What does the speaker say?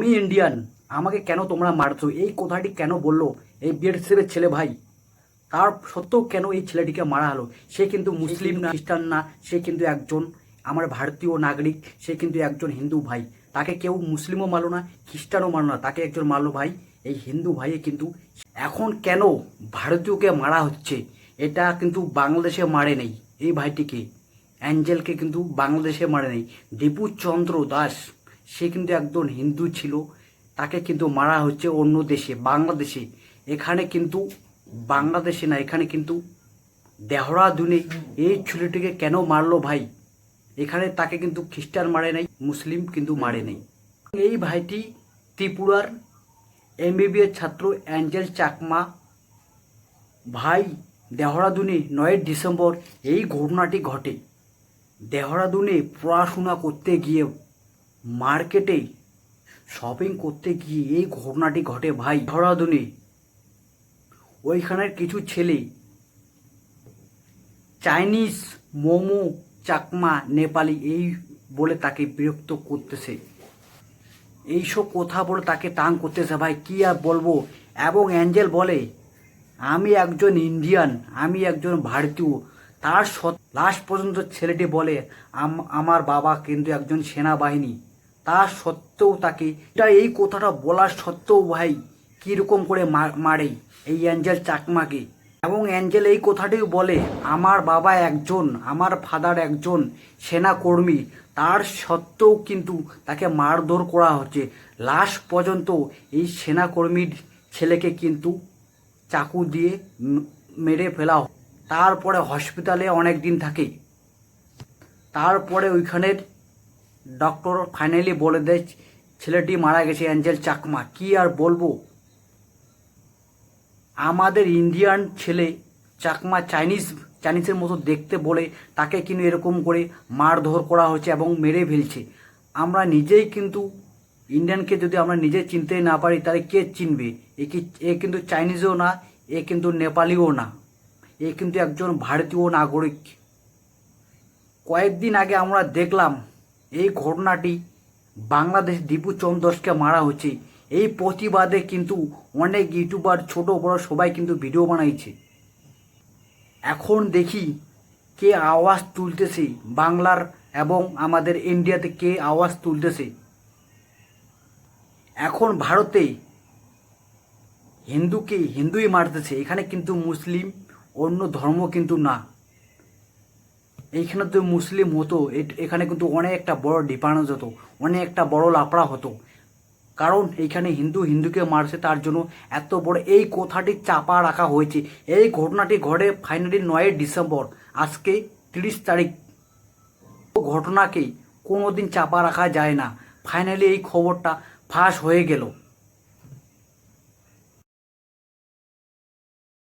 আমি ইন্ডিয়ান, আমাকে কেন তোমরা মারছো, এই কথাটি কেন বললো এই বিএসএফের ছেলে ভাই? তার সত্ত্বেও কেন এই ছেলেটিকে মারা হলো? সে কিন্তু মুসলিম না, খ্রিস্টান না, সে কিন্তু একজন আমার ভারতীয় নাগরিক, সে কিন্তু একজন হিন্দু ভাই। তাকে কেউ মুসলিমও মারলো না, খ্রিস্টানও মারলো না, তাকে একজন মারলো ভাই এই হিন্দু ভাইয়ে। কিন্তু এখন কেন ভারতীয়কে মারা হচ্ছে? এটা কিন্তু বাংলাদেশে মারে নেই এই ভাইটিকে, অ্যাঞ্জেলকে কিন্তু বাংলাদেশে মারে নেই। দীপু চন্দ্র দাস সে কিন্তু একজন হিন্দু ছিল, তাকে কিন্তু মারা হচ্ছে অন্য দেশে, বাংলাদেশে। এখানে কিন্তু বাংলাদেশে না, এখানে কিন্তু দেহরাদুনে এই ছেলেটিকে কেন মারলো ভাই? এখানে তাকে কিন্তু খ্রিস্টান মারে নাই, মুসলিম কিন্তু মারে নাই। এই ভাইটি ত্রিপুরার এমবিবিএস ছাত্র অ্যাঞ্জেল চাকমা ভাই। দেহরাদুনে 9 ডিসেম্বর এই ঘটনাটি ঘটে। দেহরাদুনে পড়াশোনা করতে গিয়ে, মার্কেটে শপিং করতে গিয়ে এই ঘটনাটি ঘটে ভাই। দেহরাদুনে ওইখানের কিছু ছেলে চাইনিজ, মোমো, চাকমা, নেপালি এই বলে তাকে বিরক্ত করতেছে, এইসব কথা বলে তাকে টাং করতেছে ভাই, কি আর বলবো। এবং অ্যাঞ্জেল বলে আমি একজন ইন্ডিয়ান, আমি একজন ভারতীয়। তার লাস্ট পর্যন্ত ছেলেটি বলে আমার বাবা কিন্তু একজন সেনাবাহিনী। তার সত্ত্বেও তাকে এই কথাটা বলার সত্ত্বেও ভাই কীরকম করে মারে এই অ্যাঞ্জেল চাকমাকে। এবং অ্যাঞ্জেল এই কথাটিও বলে আমার বাবা একজন, আমার ফাদার একজন সেনাকর্মী। তার সত্ত্বেও কিন্তু তাকে মারধর করা হচ্ছে। লাস্ট পর্যন্ত এই সেনাকর্মীর ছেলেকে কিন্তু চাকু দিয়ে মেরে ফেলা। তারপরে হসপিটালে অনেক দিন থাকে। তারপরে ওইখানের ডক্টর ফাইনালি বলে দেয় ছেলেটি মারা গেছে, অ্যাঞ্জেল চাকমা। কি আর বলবো, আমাদের ইন্ডিয়ান ছেলে চাকমা চাইনিজের মতো দেখতে বলে তাকে কিন্তু এরকম করে মারধর করা হচ্ছে এবং মেরে ফেলছে। আমরা নিজেই কিন্তু ইন্ডিয়ানকে যদি আমরা নিজে চিনতে না পারি তাহলে কে চিনবে? এ কিন্তু চাইনিজও না, এ কিন্তু নেপালিও না, এ কিন্তু একজন ভারতীয় নাগরিক। কয়েকদিন আগে আমরা দেখলাম এই ঘটনাটি বাংলাদেশ দীপু চন্দ্র দাসকে মারা হচ্ছে। এই প্রতিবাদে কিন্তু অনেক ইউটিউবার ছোট বড় সবাই কিন্তু ভিডিও বানাইছে। এখন দেখি কে আওয়াজ তুলতেছে বাংলার এবং আমাদের ইন্ডিয়াতে, কে আওয়াজ তুলতেছে। এখন ভারতে হিন্দুকে হিন্দুই মারতেছে, এখানে কিন্তু মুসলিম অন্য ধর্ম কিন্তু না। এইখানে তো মুসলিম হতো, এখানে কিন্তু অনেক একটা বড় ডিফারেন্স হতো, অনেক একটা বড় লাফড়া হতো। কারণ এইখানে হিন্দুকে মারছে, তার জন্য এত বড় এই কথাটি চাপা রাখা হয়েছে। এই ঘটনাটি ঘটে ফাইনালি 9 ডিসেম্বর, আজকে 30 তারিখ। ঘটনাকে কোনোদিন চাপা রাখা যায় না, ফাইনালি এই খবরটা ফাঁস হয়ে গেল।